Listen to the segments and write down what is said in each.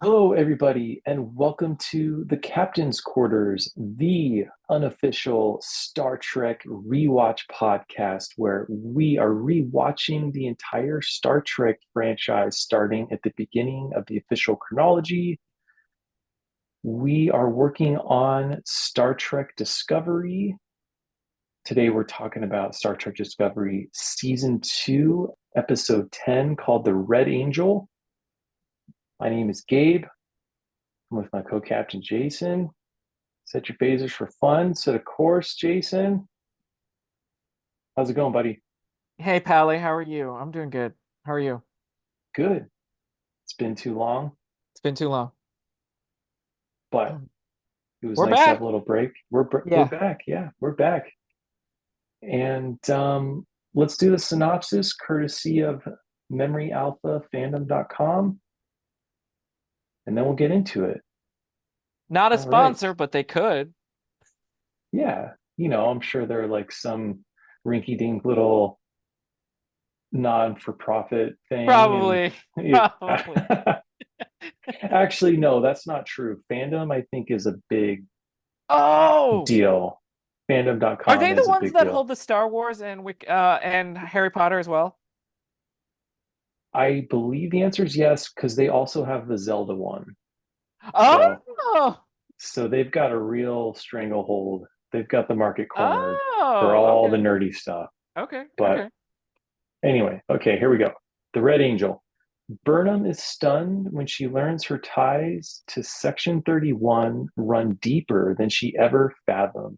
Hello, everybody, and welcome to the Captain's Quarters, the unofficial Star Trek Rewatch podcast, where we are rewatching the entire Star Trek franchise starting at the beginning of the official chronology. We are working on Star Trek Discovery. Today, we're talking about Star Trek Discovery Season 2, Episode 10, called The Red Angel. My name is Gabe. I'm with my co-captain, Jason. Set your phasers for fun. Set a course, Jason. How's it going, buddy? Hey, Pally, how are you? I'm doing good. How are you? Good. It's been too long, It's been too long. but it was We're nice to have a back. little break. We're Yeah. back. Yeah, we're back. And let's do the synopsis courtesy of memoryalphafandom.com, and then we'll get into it. Not a All right. sponsor, but they could. Yeah, I'm sure there are like some rinky-dink little non-for-profit thing, and Probably. Probably. yeah. Actually, no, that's not true. Fandom, I think, is a big Oh, deal. are Fandom.com they the is a ones big that deal. hold the Star Wars and Harry Potter as well? I believe the answer is yes, because they also have the Zelda one. So Oh, so they've got a real stranglehold. They've got the market cornered for oh, all the okay, nerdy stuff. okay, But okay. anyway, okay, here we go. The Red Angel. Burnham is stunned when she learns her ties to Section 31 run deeper than she ever fathomed.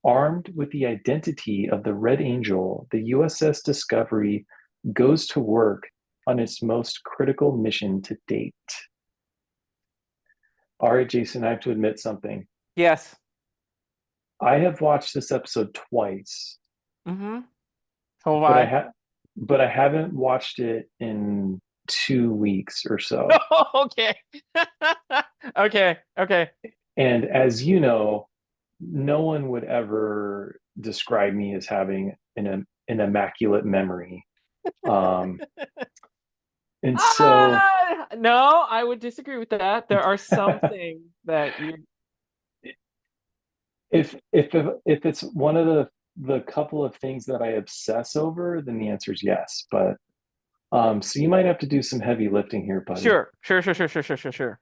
Armed with the identity of the Red Angel, the USS Discovery goes to work on its most critical mission to date. All right, Jason, I have to admit something. Yes. I have watched this episode twice, Mm-hmm. So have but I I. have but I haven't watched it in 2 weeks or so. Okay. Okay, okay. And as you know, no one would ever describe me as having an immaculate memory. Um, and so No, I would disagree with that. There are some things that you. if it's one of the couple of things that I obsess over, then the answer is yes. But so you might have to do some heavy lifting here, buddy. Sure, sure, sure, sure, sure, sure, sure, sure.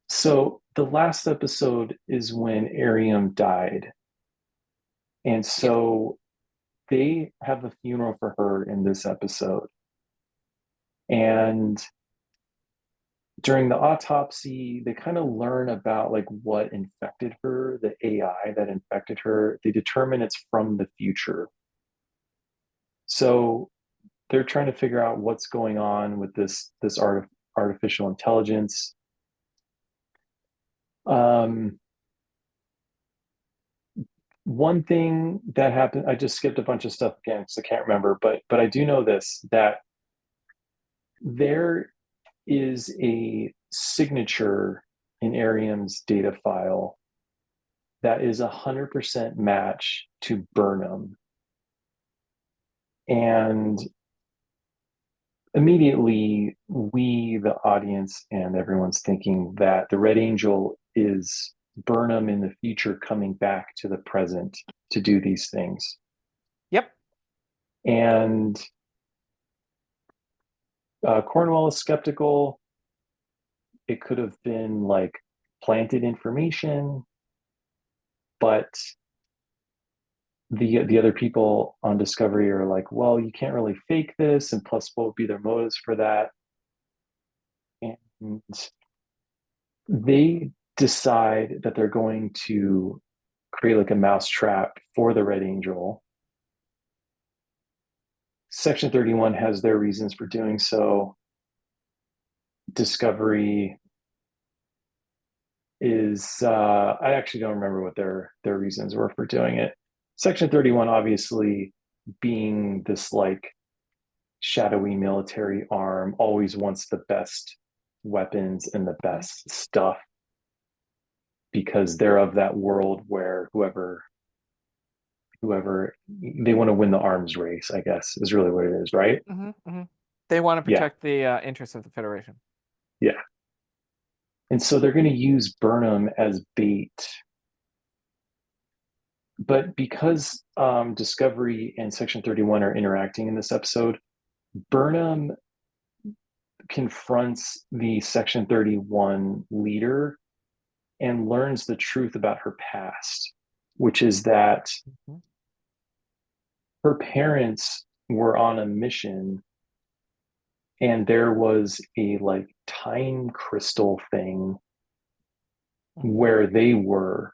So the last episode is when Arium died, and Yeah. so they have a funeral for her in this episode, and during the autopsy, they kind of learn about like what infected her, the AI that infected her. They determine it's from the future. So they're trying to figure out what's going on with this artificial intelligence. Um, One thing that happened, I just skipped a bunch of stuff again because I can't remember, but I do know this that there is a signature in Arium's data file that is 100% match to Burnham. And immediately, we, the audience, and everyone's thinking that the Red Angel is Burnham in the future coming back to the present to do these things. Yep. And Cornwell is skeptical. It could have been like planted information, but the other people on Discovery are like, well, you can't really fake this, and plus, what would be their motives for that? And they decide that they're going to create like a mousetrap for the Red Angel. Section 31 has their reasons for doing so. Discovery is I actually don't remember what their reasons were for doing it. Section 31 obviously being this like shadowy military arm always wants the best weapons and the Mhm. best stuff because they're of that world where whoever they want to win the arms race, I guess, is really what it is, right? Hmm. Hmm. They want to Yeah, protect the interests of the Federation. yeah. And so they're going to use Burnham as bait. But because Discovery and Section 31 are interacting in this episode, Burnham confronts the Section 31 leader and learns the truth about her past, which is that her parents were on a mission and there was a like time crystal thing where they were,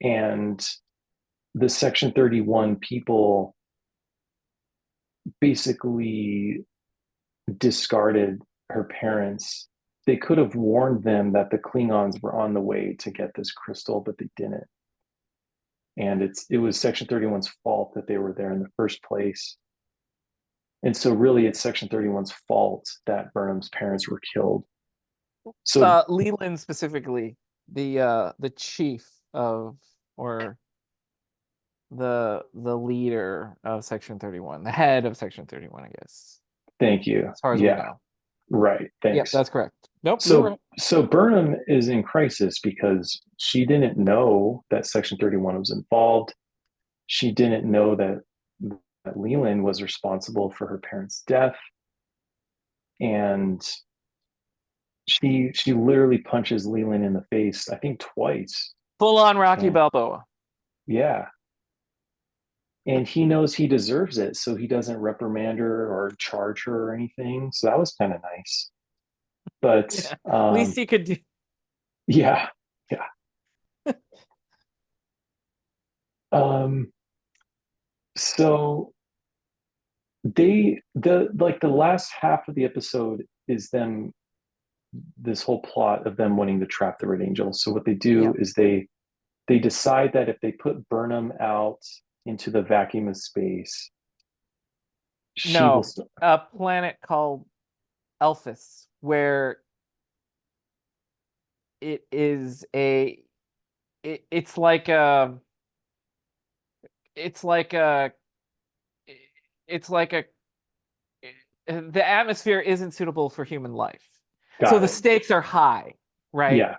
and the Section 31 people basically discarded her parents. They could have warned them that the Klingons were on the way to get this crystal, but they didn't. And it was Section 31's fault that they were there in the first place. And so really it's Section 31's fault that Burnham's parents were killed. So Leland specifically, the chief of, or the leader of Section 31, the head of Section 31, I guess. Thank you. As far as we know. Right. Thanks. Yep, that's correct. Nope. So Burnham is in crisis because she didn't know that Section 31 was involved. She didn't know that Leland was responsible for her parents' death. And she literally punches Leland in the face, I think twice. Full on Rocky Balboa. Yeah. And he knows he deserves it, so he doesn't reprimand her or charge her or anything. So that was kind of nice. But yeah, at least he could do. Yeah. So the last half of the episode is them, this whole plot of them wanting to trap the Red Angel. So what they do is they decide that if they put Burnham out into the vacuum of space, a planet called Elphys, where it is it's like a the atmosphere isn't suitable for human life. The stakes are high, right? Yeah.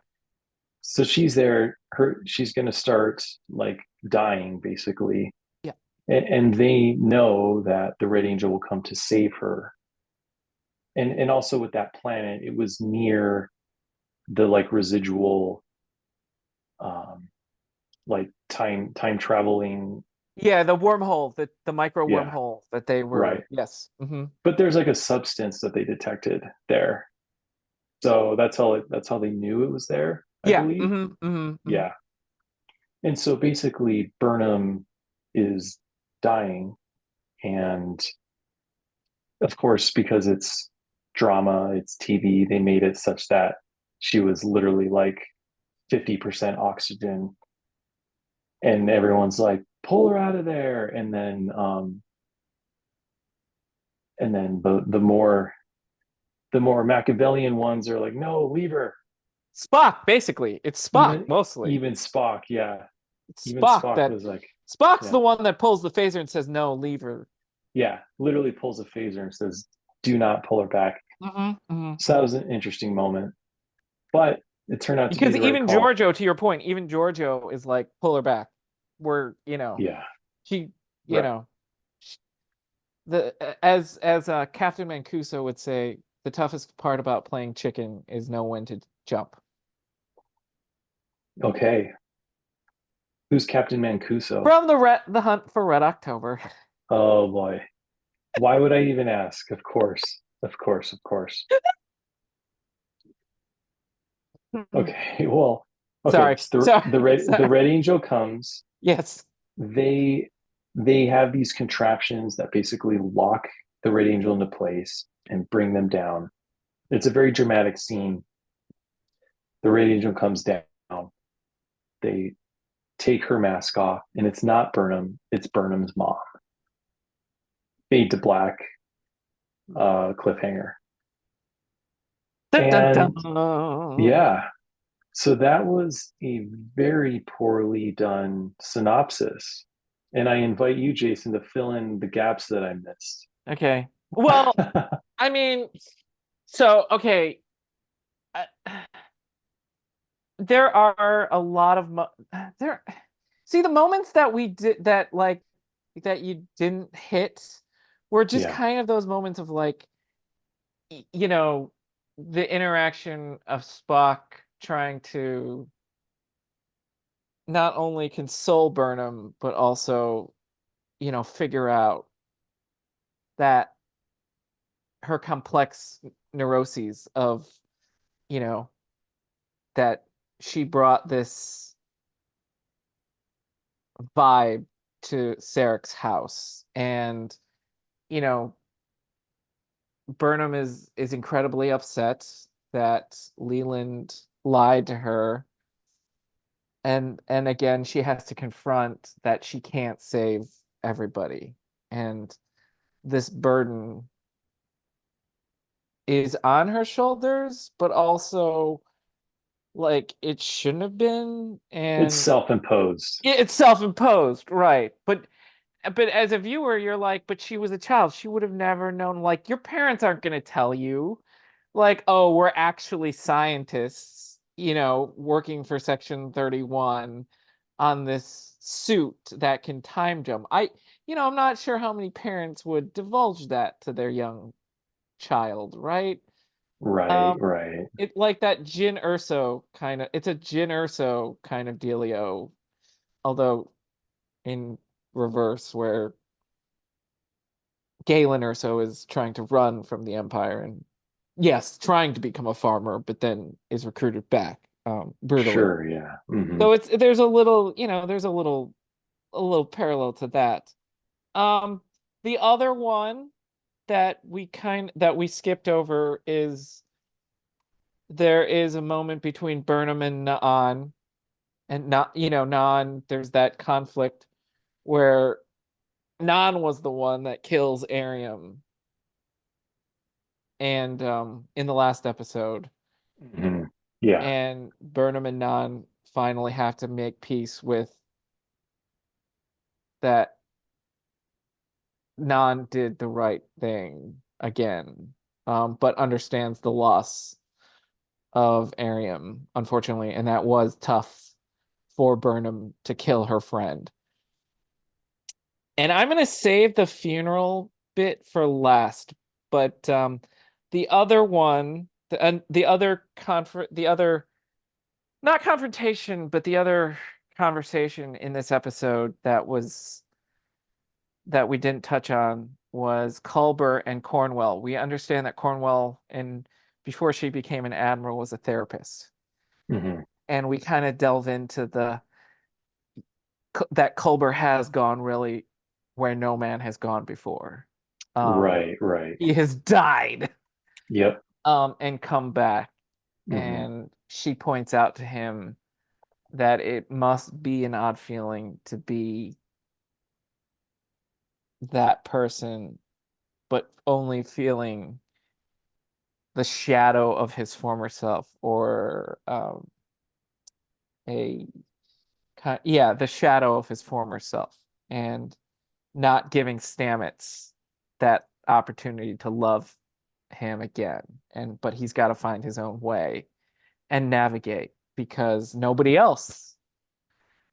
So she's there, she's going to start like dying basically. Yeah. And they know that the Red Angel will come to save her. And also with that planet, it was near the like residual like time traveling. Yeah, the wormhole, the micro wormhole that they were. Right. Yes. Mm-hmm. But there's like a substance that they detected there. So that's how they knew it was there, I believe. Mm-hmm, mm-hmm. Yeah. And so basically Burnham is dying, and of course, because it's drama, it's TV, they made it such that she was literally like 50% oxygen, and everyone's like, pull her out of there. And then the more Machiavellian ones are like, no, leave her. Spock, basically. It's Spock, mostly. Even Spock, yeah. Even Spock was like, Spock's the one that pulls the phaser and says, no, leave her. Yeah, literally pulls a phaser and says, do not pull her back. Mm-hmm, mm-hmm. So that was an interesting moment. But it turned out to be because even right Giorgio, to your point, even Giorgio is like, pull her back. Where, she, as Captain Mancuso would say, the toughest part about playing chicken is know when to jump. Okay. Who's Captain Mancuso? From the Hunt for Red October. Oh boy. Why would I even ask? Of course. Okay, well, okay. Sorry. The Red Angel comes. Yes. They have these contraptions that basically lock the Red Angel into place and bring them down. It's a very dramatic scene. The Red Angel comes down. They take her mask off, and it's not Burnham, it's Burnham's mom. Fade to black, cliffhanger. And yeah, so that was a very poorly done synopsis. And I invite you, Jason, to fill in the gaps that I missed. Okay. Well, I mean, so, okay. there are a lot of there. See, the moments that we did that, like, that you didn't hit were just Yeah. kind of those moments of, like, you know, the interaction of Spock trying to not only console Burnham, but also, figure out that her complex neuroses of, you know, that she brought this vibe to Sarek's house. And, you know, Burnham is incredibly upset that Leland lied to her. And again, she has to confront that she can't save everybody. And this burden is on her shoulders, but also, like, it shouldn't have been. It's And self-imposed. it's self-imposed, right? But as a viewer, you're like, but she was a child. She would have never known. Like, your parents aren't going to tell you, like, oh, we're actually scientists, working for Section 31 on this suit that can time jump. I'm not sure how many parents would divulge that to their young child, right? Right, right. It like that Jin Urso kind of. It's a Jin Urso kind of dealio, although in reverse, where Galen Urso is trying to run from the Empire and, yes, trying to become a farmer, but then is recruited back, brutally. Sure, yeah. Hmm. So there's a little, a little parallel to that. Um, the other one that we skipped over is there is a moment between Burnham and Naan, and not, Naan. There's that conflict where Naan was the one that kills Arium, and in the last episode, Hmm. Yeah, and Burnham and Naan finally have to make peace with that. Naan did the right thing again, but understands the loss of Arium, unfortunately, and that was tough for Burnham to kill her friend. And I'm gonna save the funeral bit for last, but the other one, the other the other, not confrontation, but the other conversation in this episode that we didn't touch on was Culber and Cornwell. We understand that Cornwell, and before she became an admiral, was a therapist, hmm, and we kind of delve into that Culber has gone really where no man has gone before. Um, right, right. he has died, Yep. and come back, Hmm. and she points out to him that it must be an odd feeling to be that person, but only feeling the shadow of his former self, or a yeah, the shadow of his former self, and not giving Stamets that opportunity to love him again. But he's got to find his own way and navigate, because nobody else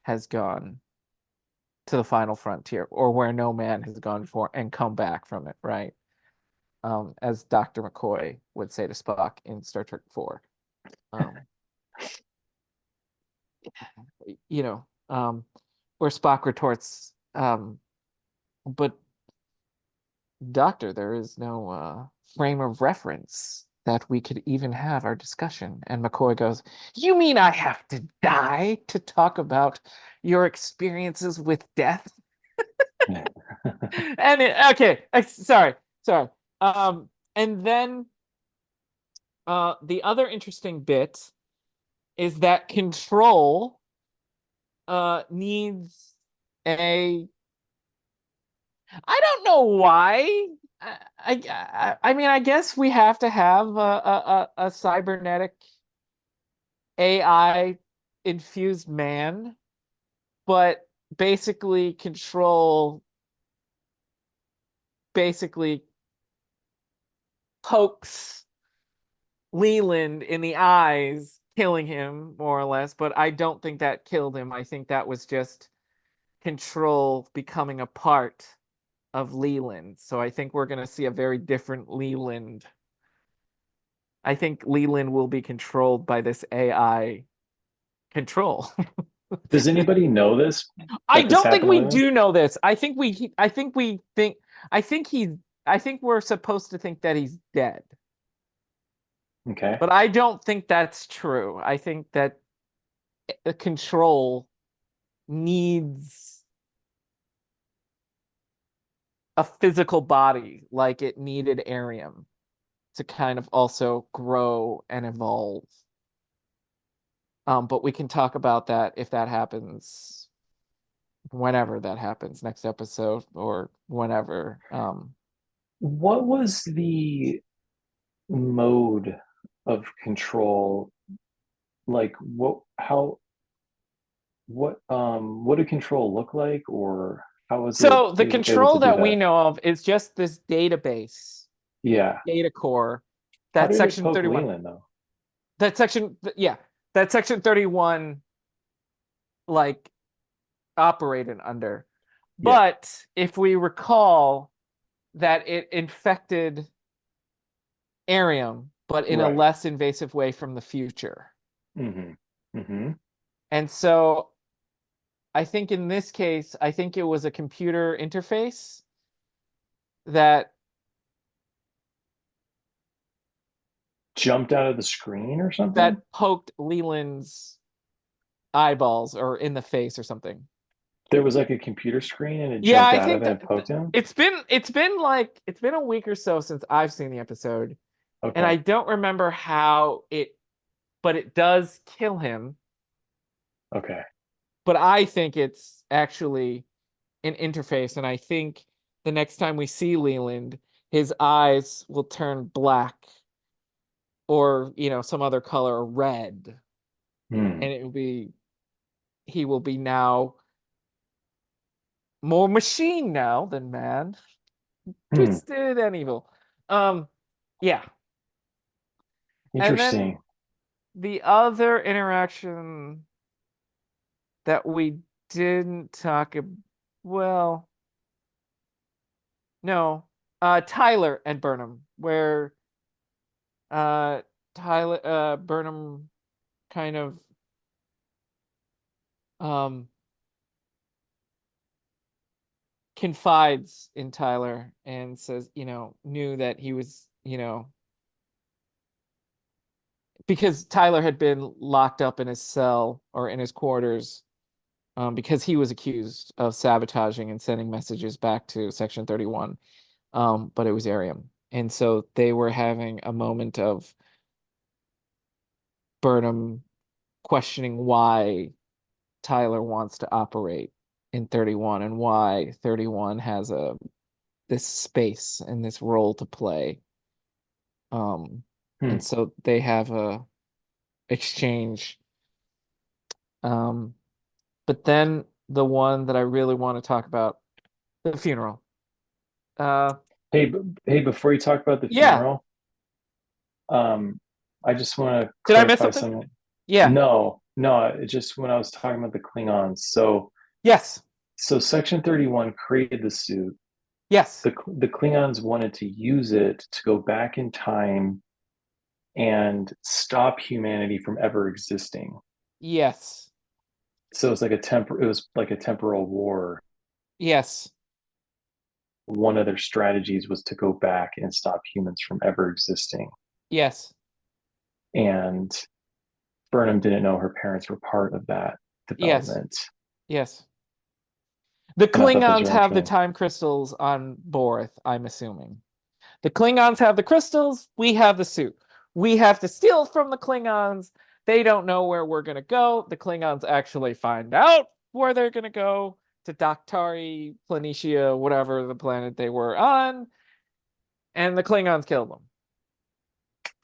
has gone to the final frontier, or where no man has gone before and come back from it, right? As Dr. McCoy would say to Spock in Star Trek 4. Um, you know, where Spock retorts, but Doctor, there is no frame of reference that we could even have our discussion. And McCoy goes, "You mean I have to die to talk about your experiences with death?" Okay, sorry. And then the other interesting bit is that Control needs a, I don't know why. I mean, I guess we have to have a cybernetic AI infused man, but basically Control basically pokes Leland in the eyes, killing him more or less, but I don't think that killed him. I think that was just control becoming a part of Leland. So I think we're going to see a very different Leland. I think Leland will be controlled by this AI control. Does anybody know this, I that this don't think happened to we Leland? do know this. I think he I think we're supposed to think that he's dead. Okay. But I don't think that's true. I think that the control needs a physical body like it needed Arium to kind of also grow and evolve. But we can talk about that if that happens, whenever that happens, next episode or whenever. What was the mode of control? Like what did control look like, or how was it So the able to control do that we that? know of is just this database, Yeah. data core, How that did it section poke 31. Leland though? Yeah, that section 31 like operated under. Yeah. But if we recall that it infected Arium, but in a Right. less invasive way from the future. Mm-hmm. Mm-hmm. And so I think in this case, I think it was a computer interface that Jumped out of the screen or something? poked Leland's eyeballs or in the face or something. There was like a computer screen and it Yeah, jumped I out of think it that and poked him? it's been a week or so since I've seen the episode, and Okay. I don't remember how it, but it does kill him. Okay. But I think it's actually an interface, and I think the next time we see Leland, his eyes will turn black or some other color, red, Hmm. and he will be now more machine now than man, Hmm. twisted and evil. Yeah, and then Interesting. the other interaction that we didn't talk about, well, no, Tyler and Burnham, where uh Burnham kind of um confides in Tyler and says, knew that he was, because Tyler had been locked up in his cell or in his quarters, because he was accused of sabotaging and sending messages back to Section 31. But it was Arium. And so they were having a moment of Burnham questioning why Tyler wants to operate in 31 and why 31 has this space and this role to play. Um, Hmm. and so they have a exchange. Um, but then the one that I really want to talk about, the funeral. Uh, Hey, before you talk about the yeah. funeral, um, I just want to Did I miss clarify something? something. Yeah. No, it just when I was talking about the Klingons. Yes. So Section 31 created the suit. Yes. The Klingons wanted to use it to go back in time and stop humanity from ever existing. Yes. So it was like a temporal war. Yes. One of their strategies was to go back and stop humans from ever existing. Yes. And Burnham didn't know her parents were part of that Yes. development. Yes. The And I thought that was Klingons very have the interesting. time crystals on Borth, I'm assuming. The Klingons have the crystals, we have the suit. We have to steal from the Klingons. They don't know where we're going to go. The Klingons actually find out where they're going to go, to Doctari, Planitia, whatever the planet they were on, and the Klingons killed them.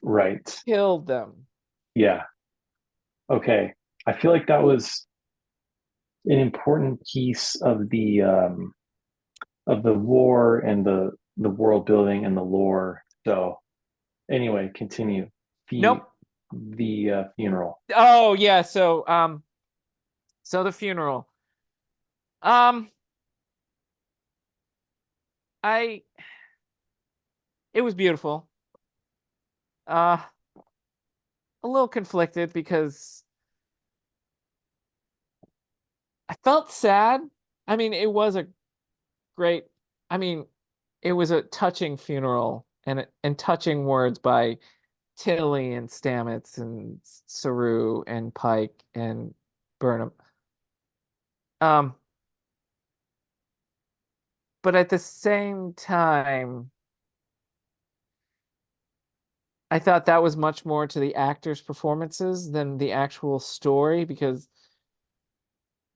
Right. Killed them. Yeah. Okay. I feel like that was an important piece of the war and the world building and the lore. So anyway, continue. The Nope. the funeral. Oh yeah, so the funeral. Um, I it was beautiful. Uh, a little conflicted because I felt sad. I mean, it was a great. I mean, it was a touching funeral and touching words by Tilly and Stamets and Saru and Pike and Burnham. Um, but at the same time, I thought that was much more to the actors' performances than the actual story because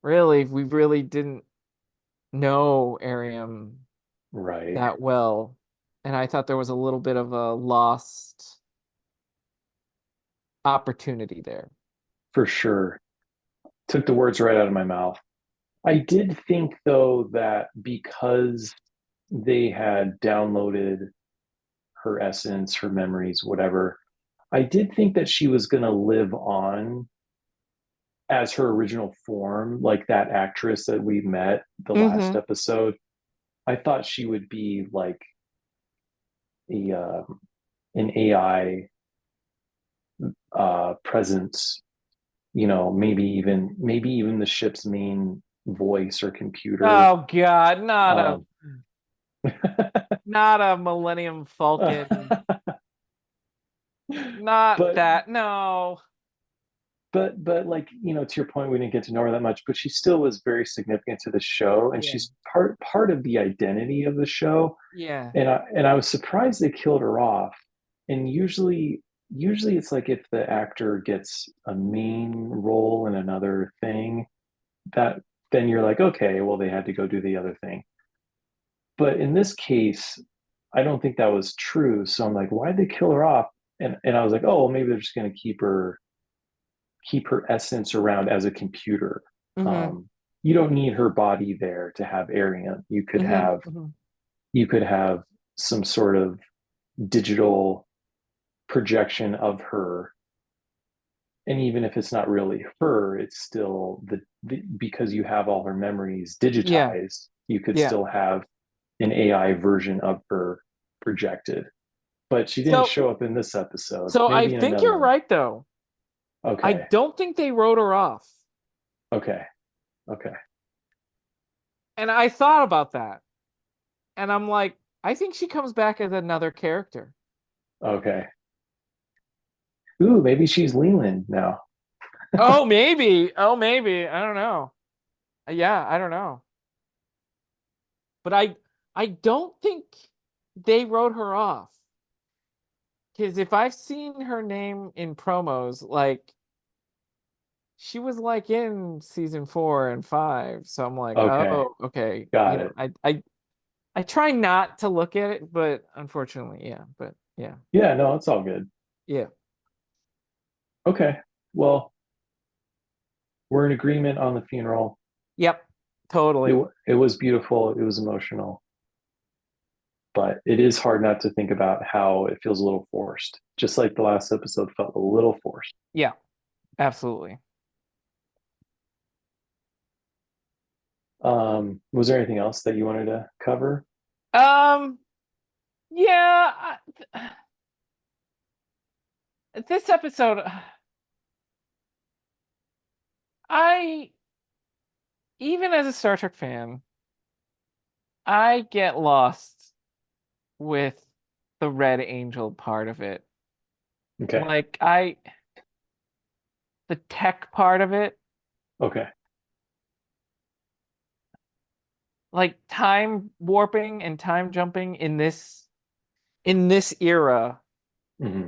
really, we really didn't know Ariam Right. that well. And I thought there was a little bit of a lost opportunity there. For sure. Took the words right out of my mouth. I did think, though, that because they had downloaded her essence, her memories, whatever, I did think that she was going to live on as her original form, like that actress that we met the last Mm-hmm. episode. I thought she would be like a an AI presence, maybe even the ship's main voice or computer. Oh God, Um, not a Millennium Falcon. Not but that. No. but like, to your point, we didn't get to know her that much, but she still was very significant to the show, and Yeah. she's part of the identity of the show. Yeah. And I was surprised they killed her off. And usually it's like if the actor gets a main role in another thing, that then you're like, okay, well, they had to go do the other thing. But in this case, I don't think that was true. So I'm like, why'd they kill her off? And I was like, oh, well, maybe they're just going to keep her essence around as a computer. Mm-hmm. Um, you don't need her body there to have Arian. You could Mm-hmm. have Mm-hmm. you could have some sort of digital projection of her, and even if it's not really her, it's still because you have all her memories Yeah. digitized, you could Yeah. still have an AI version of her projected. But she didn't So show up in this episode, so I maybe in think another you're one. right though. I Okay. don't think they wrote her off. Okay. Okay. And I thought about that. And I'm like, I think she comes back as another character. Okay. Ooh, maybe she's Leland now. Oh, maybe. Oh, maybe. I don't know. Yeah, I don't know. But I don't think they wrote her off. Because if I've seen her name in promos, like she was like in season 4 and 5. So I'm like, Okay. oh, okay. Got it. I try not to look at it, but unfortunately, yeah. But yeah. Yeah, no, it's all good. Yeah. Okay. Well, we're in agreement on the funeral. Yep. Totally. It was beautiful. It was emotional, but it is hard not to think about how it feels a little forced. Just like the last episode felt a little forced. Yeah, absolutely. Was there anything else that you wanted to cover? Um, yeah, this episode, I, even as a Star Trek fan, I get lost with the Red Angel part of it. Okay. Like, the tech part of it, Okay. like time warping and time jumping in this era. Hmm.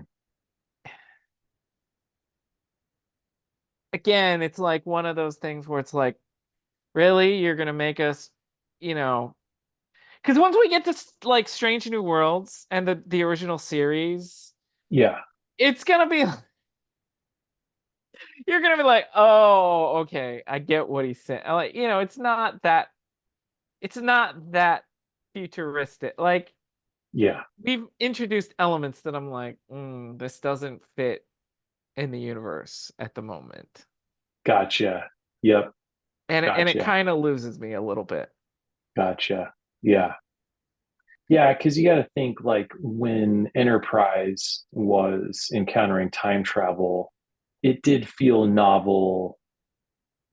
Again, it's like one of those things where it's like, really, you're gonna make us, you know, because once we get to like Strange New Worlds and the original series, Yeah. it's gonna be you're gonna be like, oh, okay, I get what he's saying. Like, it's not that futuristic. Like Yeah. we've introduced elements that I'm like, this doesn't fit in the universe at the moment. Gotcha. Yep. And it Gotcha. kind of loses me a little bit. Gotcha. Yeah. Yeah, because you got to think like when Enterprise was encountering time travel, it did feel novel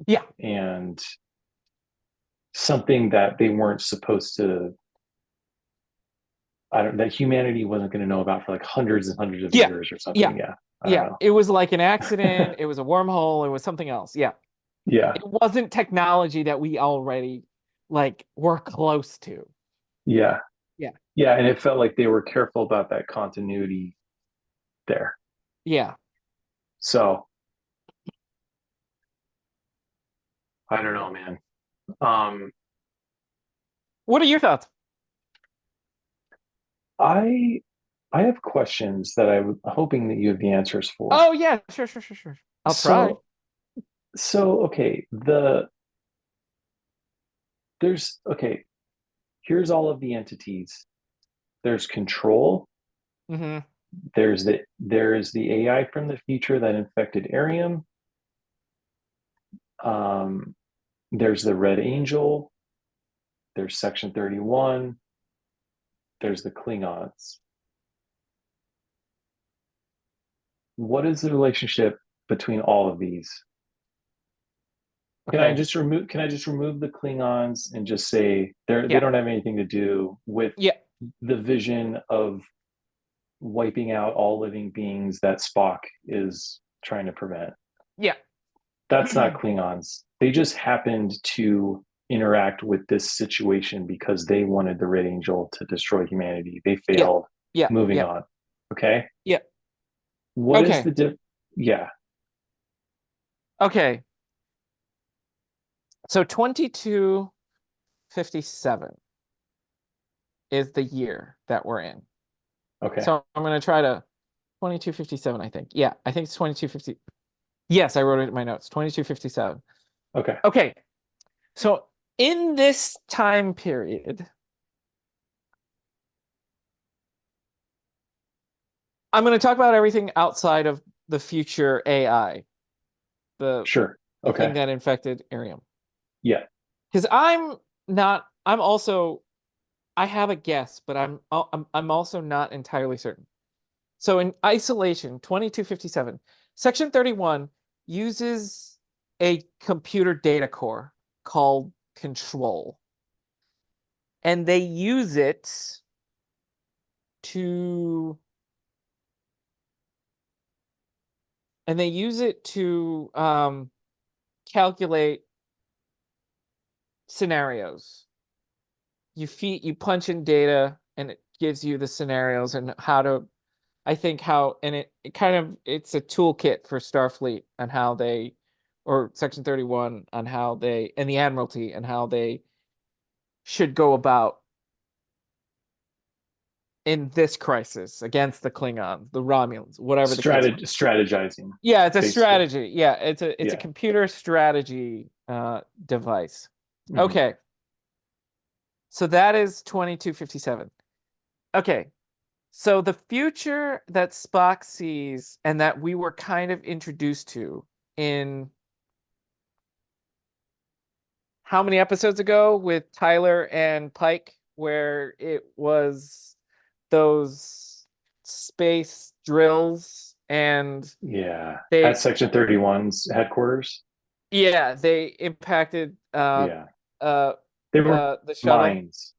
Yeah. and something that they weren't supposed to, I don't, that humanity wasn't going to know about for like hundreds and hundreds of Yeah. years or Yeah. something. Yeah. I don't Yeah. know. It was like an accident. It was a wormhole. It was something else. Yeah. Yeah. It wasn't technology that we already like were close to. Yeah. Yeah. Yeah. And it felt like they were careful about that continuity there. Yeah. So I don't know, man. Um, What are your thoughts? I I have questions that I'm hoping that you have the answers for. Oh yeah, sure. I'll try. So okay, okay, here's all of the entities. There's control, Mm-hmm. there's the AI from the future that infected Arium. Um, there's the Red Angel, there's Section 31, there's the Klingons. What is the relationship between all of these? Okay. Can I just remove the Klingons and just say they Yeah. don't have anything to do with Yeah. the vision of wiping out all living beings that Spock is trying to prevent? Yeah. That's not Klingons. They just happened to interact with this situation because they wanted the Red Angel to destroy humanity. They Yeah. failed. Yeah. Moving Yeah. on. Okay. Yeah. What is Okay. the Yeah. Okay. So 2257 is the year that we're in. Okay. So I'm gonna try to 2257, I think. Yeah, I think it's 2250. Yes, I wrote it in my notes. 2257. Okay. Okay. So in this time period, I'm going to talk about everything outside of the future AI, the Sure. the thing Okay. that infected Arium. Yeah. Because I'm also I have a guess, but I'm also not entirely certain. So in isolation, 2257, Section 31 uses a computer data core called control. And they use it to calculate scenarios. You punch in data and it gives you the scenarios and how to I think how and it kind of it's a toolkit for Starfleet on how they or Section 31 on how they and the Admiralty and how they should go about in this crisis against the Klingons, the Romulans, whatever the case. Strategizing, Yeah, it's a basically. strategy. Yeah, it's a Yeah. computer strategy device. Mhm. Okay. So that is 2257. Okay. So the future that Spock sees and that we were kind of introduced to in how many episodes ago with Tyler and Pike, where it was those space drills and Yeah. At they Section 31's headquarters. yeah, they impacted Yeah. They were the shuttle. mines,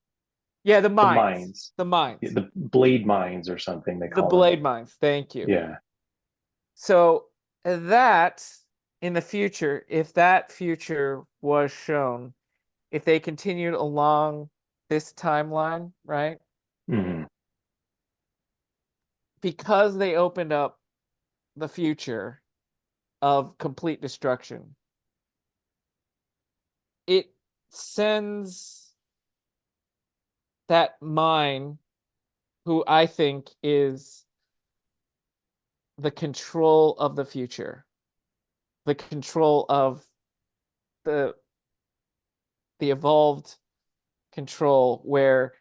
Yeah, the the mines. mines, The yeah, mines. the blade mines or something they The call them. blade mines. Thank you. Yeah. So that in the future, if that future was shown, if they continued along this timeline, right? Hmm. Because they opened up the future of complete destruction, it sends that mine, who I think is the control of the future, the control of the evolved control where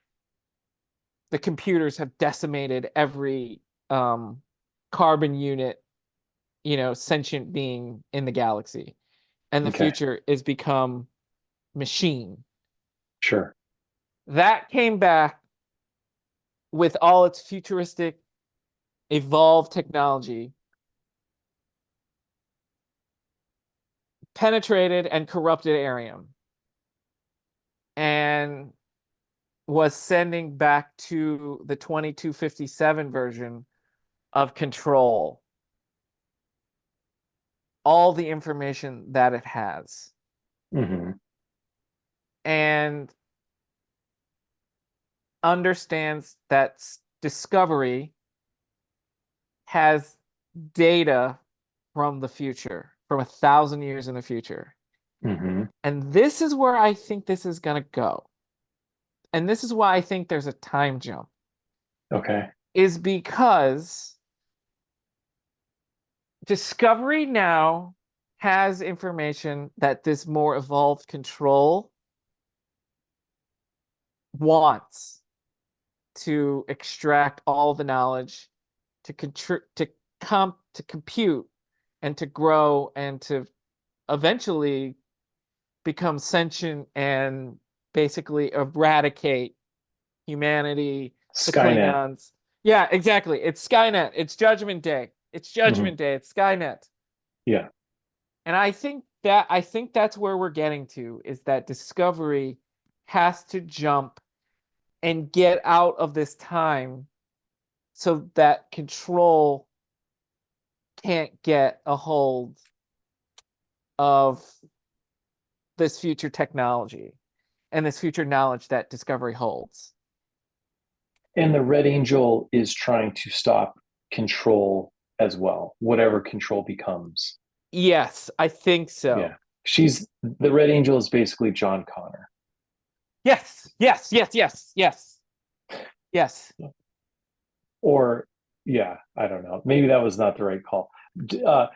the computers have decimated every carbon unit, sentient being in the galaxy, and the Okay. future is become machine. Sure. That came back with all its futuristic, evolved technology, penetrated and corrupted Arium, and was sending back to the 2257 version of Control all the information that it has. Mm-hmm. And understands that Discovery has data from the future, from 1,000 years in the future. Mm-hmm. And this is where I think this is going to go. And this is why I think there's a time jump. Okay. Is because Discovery now has information that this more evolved Control wants to extract all the knowledge, to compute, and to grow, and to eventually become sentient and basically eradicate humanity, the Skynet. Klingons. Yeah, exactly. It's Skynet. It's Judgment Day. It's Mm-hmm. Judgment Day. It's Skynet. Yeah. And I think that's where we're getting to, is that Discovery has to jump and get out of this time so that Control can't get a hold of this future technology and this future knowledge that Discovery holds. And the Red Angel is trying to stop Control as well, whatever Control becomes. Yes, I think Yeah. so. The Red Angel is basically John Connor. Yes, yes, yes, yes, yes, yes. Or, yeah, I don't know. Maybe that was not the right call. Uh,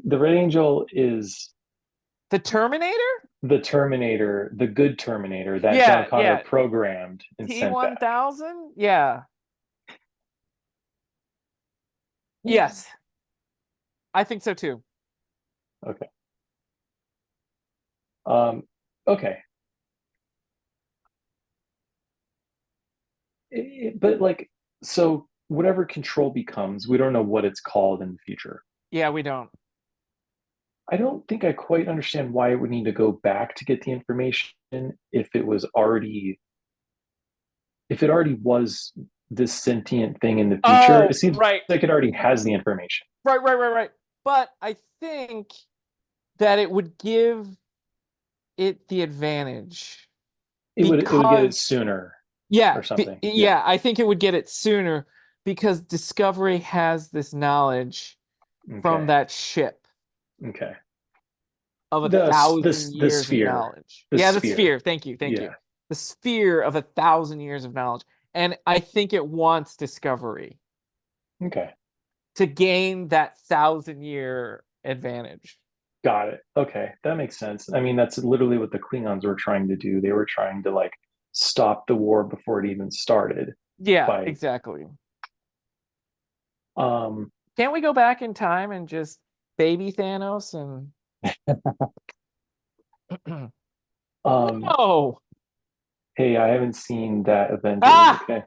the Red Angel is The Terminator? the Terminator, the good Terminator that John Yeah, Connor yeah. programmed and sent back. T-1000? Yeah. Yes. I think so too. Okay. Okay. But like, so whatever Control becomes, we don't know what it's called in the future. Yeah, we don't. I don't think I quite understand why it would need to go back to get the information if it was already if it already was this sentient thing in the future. It Oh, seems right. like it already has the information. Right. But I think that it would give it the advantage It would get it because sooner yeah, or something. Yeah. yeah, I think it would get it sooner because Discovery has this knowledge from Okay. that ship Okay. of a The thousand the years of sphere. knowledge. The Yeah, the sphere. sphere. Thank you. Yeah. The sphere of 1,000 years of knowledge. And I think it wants Discovery Okay. to gain that 1,000-year advantage. Got it. Okay. That makes sense. I mean, that's literally what the Klingons were trying to do. They were trying to like stop the war before it even started Yeah, by exactly. um Can't we go back in time and just baby Thanos and um no? hey, I haven't seen that Avengers, Ah, okay?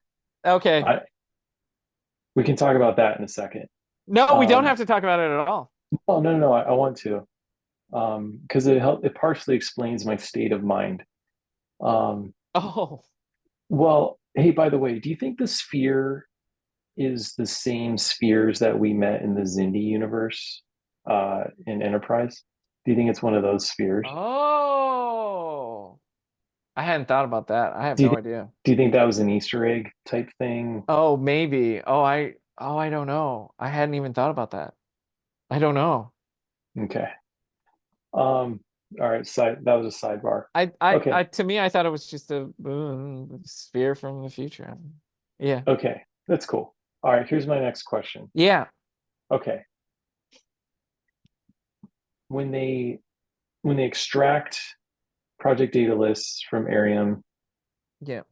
okay. I We can talk about that in a second. No, we don't Um have to talk about it at all. oh no, I want to. Because it partially explains my state of mind. Um Oh, well, hey, by the way, do you think the sphere is the same spheres that we met in the Zindi universe in Enterprise? Do you think it's one of those spheres? oh. I hadn't thought about that. I have Do you no think idea. do you think that was an Easter egg type thing? Oh, maybe. I don't know. I hadn't even thought about that. I don't know. Okay. All right, that was a sidebar. Okay. To me, I thought it was just a sphere from the future. Yeah. Okay. That's cool. All right, here's my next question. Yeah. Okay. When they extract project data lists from Arium, Yeah.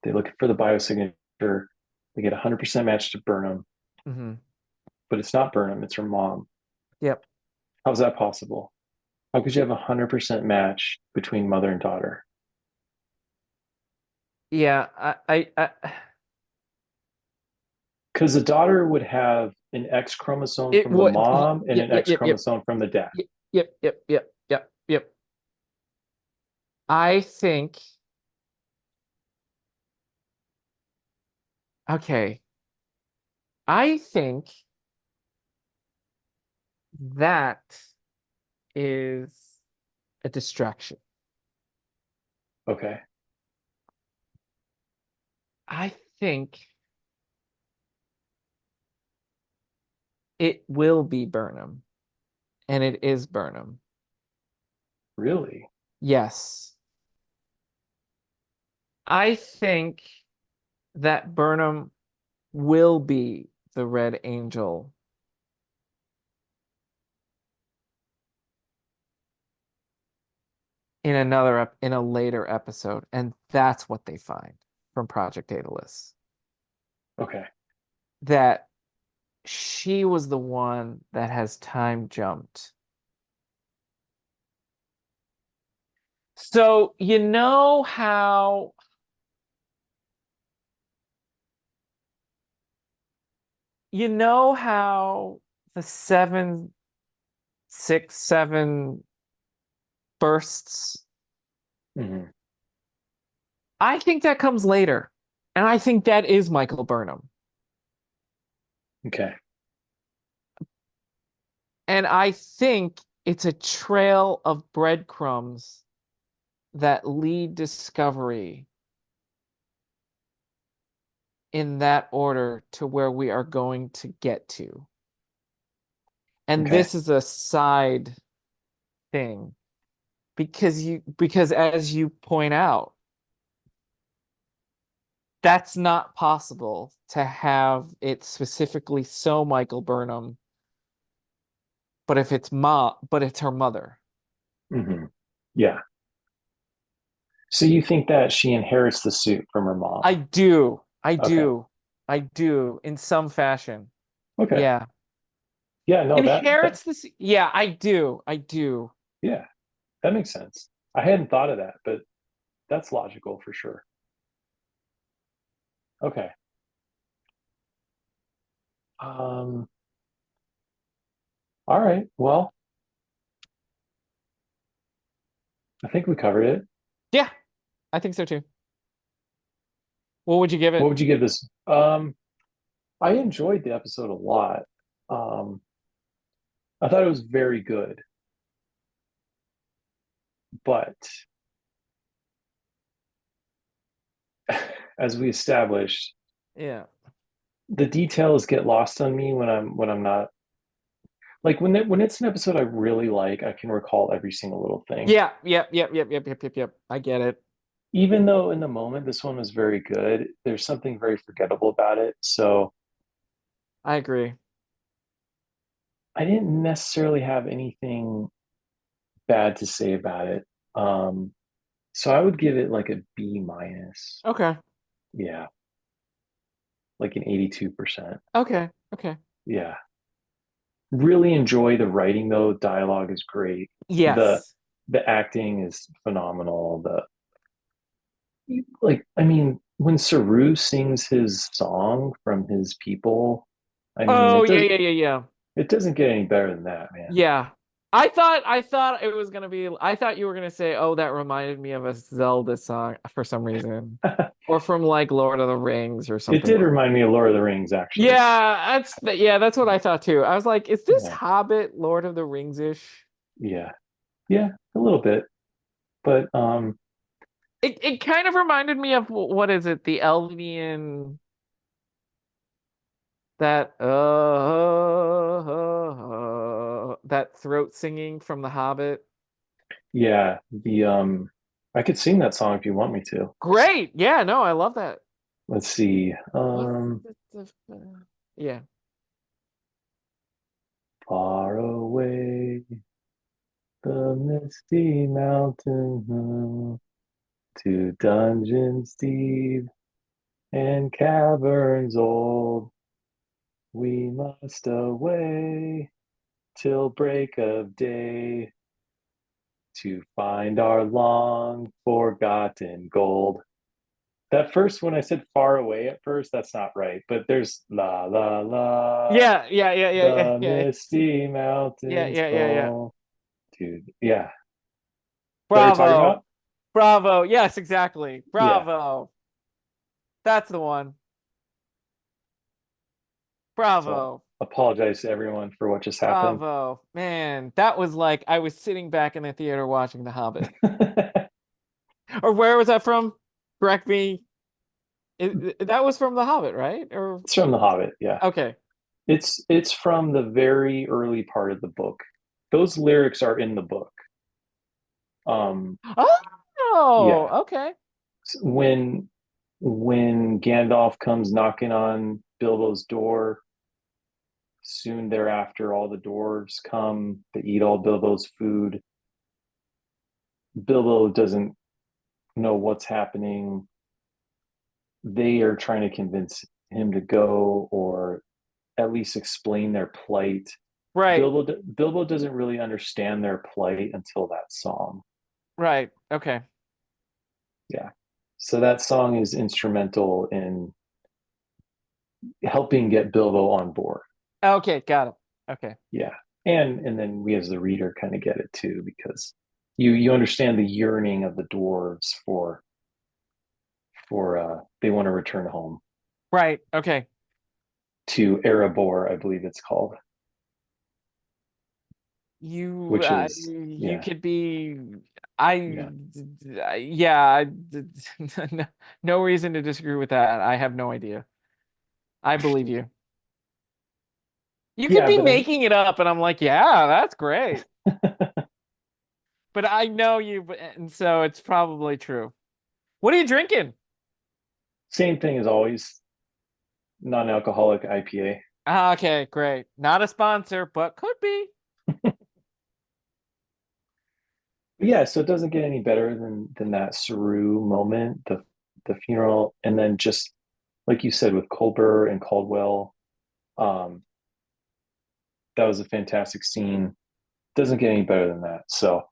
they look for the biosignature, they get 100% match to Burnham, Hmm. but it's not Burnham, it's her mom. Yep. How's that possible? How could you have 100% match between mother and daughter? Yeah, Because the daughter would have an X chromosome it from the would. mom and Yep, an yep, X yep, yep, chromosome from the dad. yep, yep, yep, yep, yep, yep. I think. Okay, I think that is a distraction. Okay. I think it will be Burnham, and it is Burnham. Really? Yes. I think that Burnham will be the Red Angel in a later episode, and that's what they find from Project Daedalus. Okay. That she was the one that has time jumped. So you know how the 767 bursts. Hmm. I think that comes later. And I think that is Michael Burnham. Okay. And I think it's a trail of breadcrumbs that lead Discovery in that order to where we are going to get to. And Okay. this is a side thing because as you point out, that's not possible to have it specifically so Michael Burnham, but it's her mother. Hmm. Yeah. So you think that she inherits the suit from her mom? I do. I Okay. do. I do in some fashion. Okay. Yeah. Yeah, no, that Inherits this. Yeah, I do. I do. yeah, that makes sense. I hadn't thought of that, but that's logical for sure. Okay. Um, all right. Well, I think we covered it. Yeah, I think so too. What would you give What it? would you give this? I enjoyed the episode a lot. Um, I thought it was very good, but as we established, Yeah. the details get lost on me when I'm not like when it's an episode I really like, I can recall every single little thing. Yeah. Yep. Yep. Yep. Yep. Yep. Yep. Yep. I get it. Even though in the moment this one was very good, there's something very forgettable about it. So I agree. I didn't necessarily have anything bad to say about it. Um, so I would give it like a B minus. Okay. Yeah, like an 82%. Okay. Okay. Yeah. Really enjoy the writing though. Dialogue is great. The Yes. the acting is phenomenal. The like I mean, when Saru sings his song from his people, I mean Oh, yeah. Yeah. Yeah. Yeah. it doesn't get any better than that, man. Yeah. I thought it was gonna be I thought you were gonna say, oh, that reminded me of a Zelda song for some reason. Or from like Lord of the Rings or It something did like remind me of Lord of the Rings, actually. that's what I thought too. I was like, is this Yeah, Hobbit Lord of the Rings-ish? yeah, yeah, a little bit. But It kind of reminded me of what is it, the Elvian that throat singing from The Hobbit. yeah, the I could sing that song if you want me to. Great. Yeah, no, I love that. Let's see. What's yeah. Far away, the misty mountain, to dungeons deep and caverns old, we must away. till break of day to find our long forgotten gold. That first one I said far away at first, that's not right. But there's la la la, the Yeah. misty Yeah, mountains yeah, yeah, yeah. call. Dude, yeah. Is that what you're talking Bravo. about? Bravo. Yes, exactly. Yeah. Bravo. That's the one. So Bravo. apologize to everyone for what just happened. Bravo. Man, that was like I was sitting back in the theater watching The Hobbit. It's Or where was that from? Correct me. That was from The Hobbit, right? Or from The Hobbit, yeah. okay. It's from the very early part of the book. Those lyrics are in the book. Oh, Yeah. okay. When Gandalf comes knocking on Bilbo's door, soon thereafter all the dwarves come, they eat all Bilbo's food. Bilbo doesn't know what's happening. They are trying to convince him to go or at least explain their plight. Right. Bilbo doesn't really understand their plight until that song. Right. Okay. Yeah. So that song is instrumental in helping get Bilbo on board. Okay, got it. Okay. Yeah. And then we as the reader kind of get it too because you understand the yearning of the dwarves for they want to return home Right. Okay. to Erebor, I believe it's called, You which is you yeah, could be I yeah. yeah, no, no reason to disagree with that. I have no idea. I believe you. You could Yeah, be but making it up and I'm like, "Yeah, that's great." But I know you and so it's probably true. What are you drinking? same thing as always, non-alcoholic IPA. Ah, okay, great. Not a sponsor, but could be. Yeah, so it doesn't get any better than that Saru moment, the funeral, and then just like you said with Colbert and Caldwell, um, that was a fantastic scene. Doesn't get any better than that. So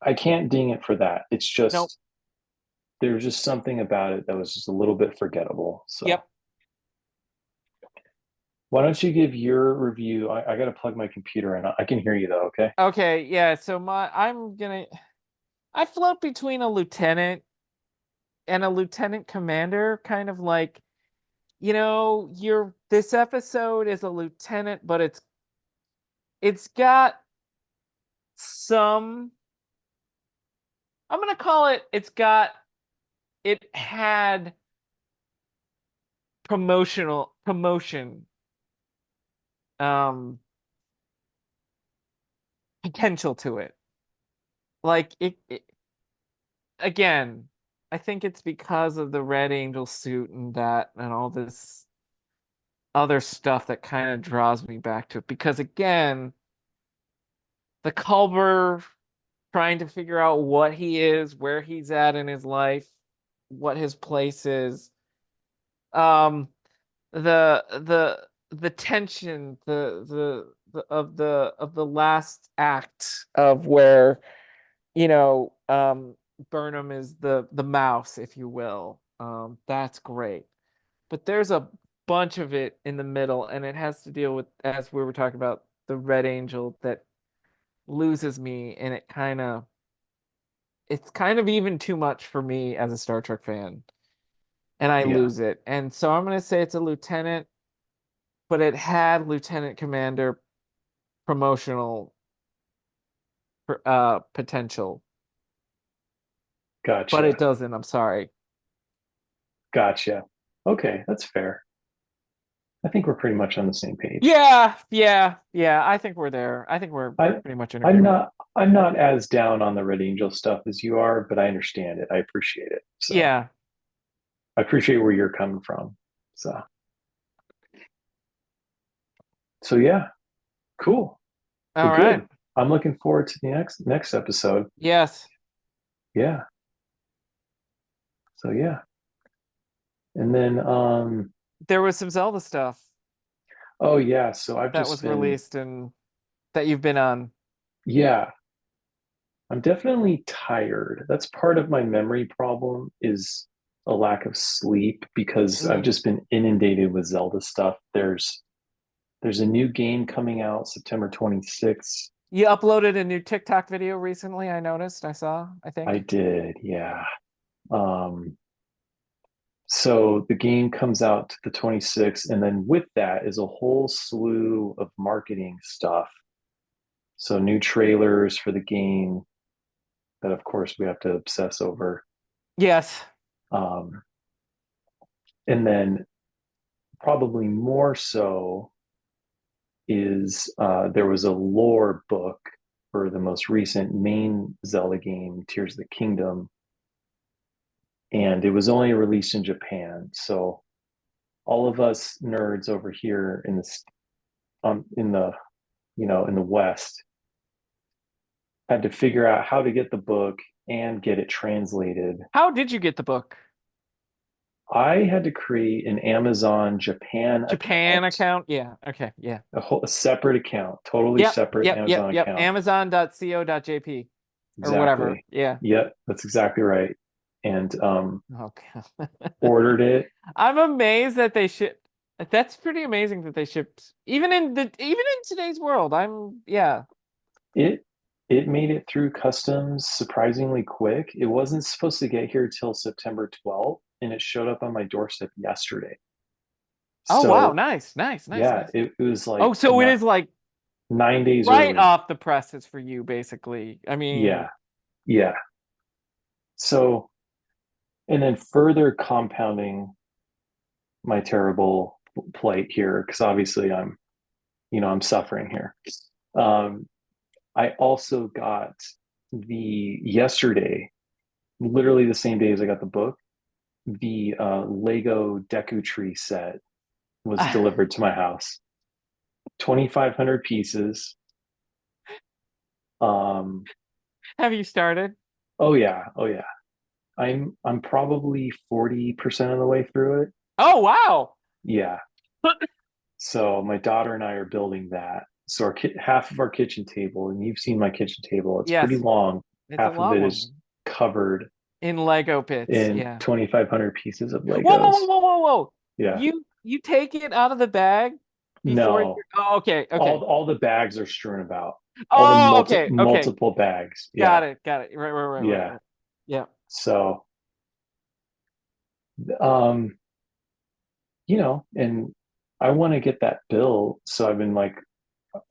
I can't ding it for that. It's Nope. just there was just something about it that was just a little bit forgettable. So Yep. why don't you give your review? I got to plug my computer in. I can hear you though. Okay. Okay, yeah, so I float between a lieutenant and a lieutenant commander, kind of like, you're this episode is a lieutenant, but it's got some I'm gonna call it it had promotion um potential to it. Like it again, I think it's because of the Red Angel suit and that and all this other stuff that kind of draws me back to it. Because again, the Culver trying to figure out what he is, where he's at in his life, what his place is. Um, the tension, of the last act of where Burnham is the mouse, if you will. That's great. But there's a bunch of it in the middle, and it has to deal with, as we were talking about, the Red Angel that loses me, and it's kind of even too much for me as a Star Trek fan, and I Yeah. lose it. And so I'm gonna say it's a lieutenant, but it had lieutenant commander promotional potential, but it Gotcha. doesn't. I'm sorry. Gotcha. Okay, that's fair. I think we're pretty much on the same page. Yeah. I think we're there. I think we're I pretty much in I'm agreement. not as down on the Red Angel stuff as you are, but I understand it. I appreciate it. So Yeah. I appreciate where you're coming from. So yeah, cool. All Well, right. good. I'm looking forward to the next episode. Yes. Yeah. So yeah. And then There was some Zelda stuff oh yeah, so I've that just was been released, and that you've been on. Yeah, I'm definitely tired. That's part of my memory problem is a lack of sleep because I've Mm. just been inundated with Zelda stuff. There's a new game coming out September 26th. You uploaded a new TikTok video recently, I noticed. I I think. did, yeah. Um, so the game comes out to the 26th, and then with that is a whole slew of marketing stuff. So new trailers for the game that of course we have to obsess over. Yes. Um, and then probably more so is there was a lore book for the most recent main Zelda game, Tears of the Kingdom, and it was only released in Japan. So all of us nerds over here in the in the West had to figure out how to get the book and get it translated. How did you get the book? I had to create an Amazon Japan Japan account, account? Yeah. Okay. Yeah. a separate account, totally Yep. separate Yep. Yep. Amazon Yep. account. Amazon.co.jp or whatever. Exactly. Yeah. Yep, that's exactly right. And Okay. ordered it. I'm amazed that they ship. That's pretty amazing that they shipped even in today's world. Yeah. It it made it through customs surprisingly quick. It wasn't supposed to get here till September 12th, and it showed up on my doorstep yesterday. Oh wow, So nice, nice, nice, yeah, nice. it was Oh, like so it is like 9 days right early. off the presses for you, basically. I mean, Yeah, yeah. So and then further compounding my terrible plight here, because obviously I'm suffering here. Um, I also got the yesterday, literally the same day as I got the book, the Lego Deku Tree set was delivered to my house. 2,500 pieces. Um, have you started? oh yeah, oh yeah. I'm probably 40% of the way through it. Oh wow. Yeah. So my daughter and I are building that. So half of our kitchen table, and you've seen my kitchen table, it's pretty Yes, long. it's a Half of long it is one. covered In Lego bits, in yeah. 2,500 pieces of Whoa, whoa, Legos. whoa, whoa, whoa, whoa. Yeah. You take it out of the bag before you No, oh okay, okay. all the bags are strewn about. All the Oh, okay, okay. multiple bags. Yeah. Got it, got it. Right, right, right, right, Yeah. right. Yeah. So, um, and I want to get that bill. So I've been like,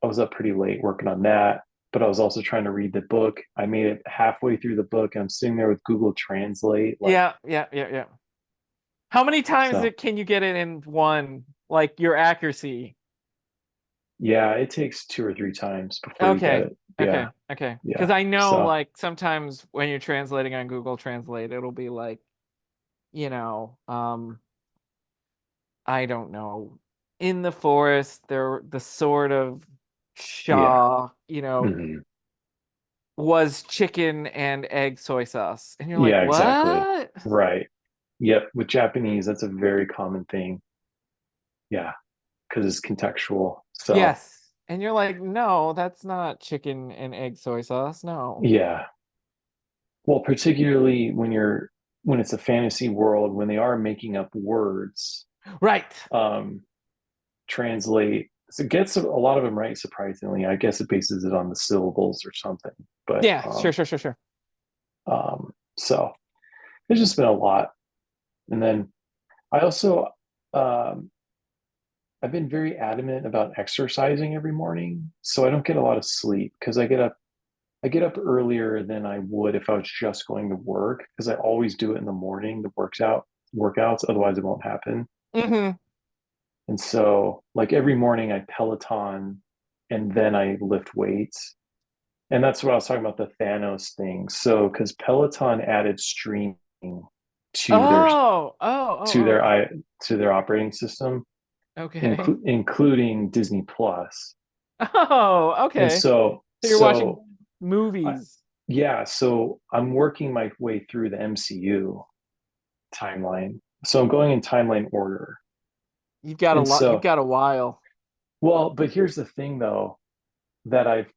I was up pretty late working on that, but I was also trying to read the book. I made it halfway through the book and I'm sitting there with Google Translate, like, Yeah, yeah, yeah, yeah. How many times so can you get it in one? Like your accuracy. yeah, it takes two or three times before you get Okay. it. Yeah. Okay. Okay. Because Yeah. I know So, like sometimes when you're translating on Google Translate, it'll be like, you know, I don't know, in the forest, there the sort of yeah. Shaw, Mhm. was chicken and egg soy sauce. And you're like, Yeah, exactly. what? Right. Yep. With Japanese, that's a very common thing. Yeah. Because it's contextual. So, Yes. And you're like, no, that's not chicken and egg soy sauce. No. yeah. Well, particularly when it's a fantasy world, when they are making up words, Right. um, translate. So it gets a lot of them right, surprisingly. I guess it bases it on the syllables or something. But Yeah, sure, sure, sure, sure. so it's just been a lot. And then I also um, I've been very adamant about exercising every morning, so I don't get a lot of sleep because I get up earlier than I would if I was just going to work because I always do it in the morning, the workouts, otherwise it won't happen. Mm-hmm. And so like every morning I Peloton and then I lift weights. And that's what I was talking about the Thanos thing. So because Peloton added streaming to their Oh, oh, to oh, their i to their operating system, oh. Okay. including Disney Plus. Oh, And okay. So you're watching so I, movies. yeah, so I'm working my way through the MCU timeline. So I'm going in timeline order. You've got a And lot. You've so, got a while. well, but here's the thing though. that I've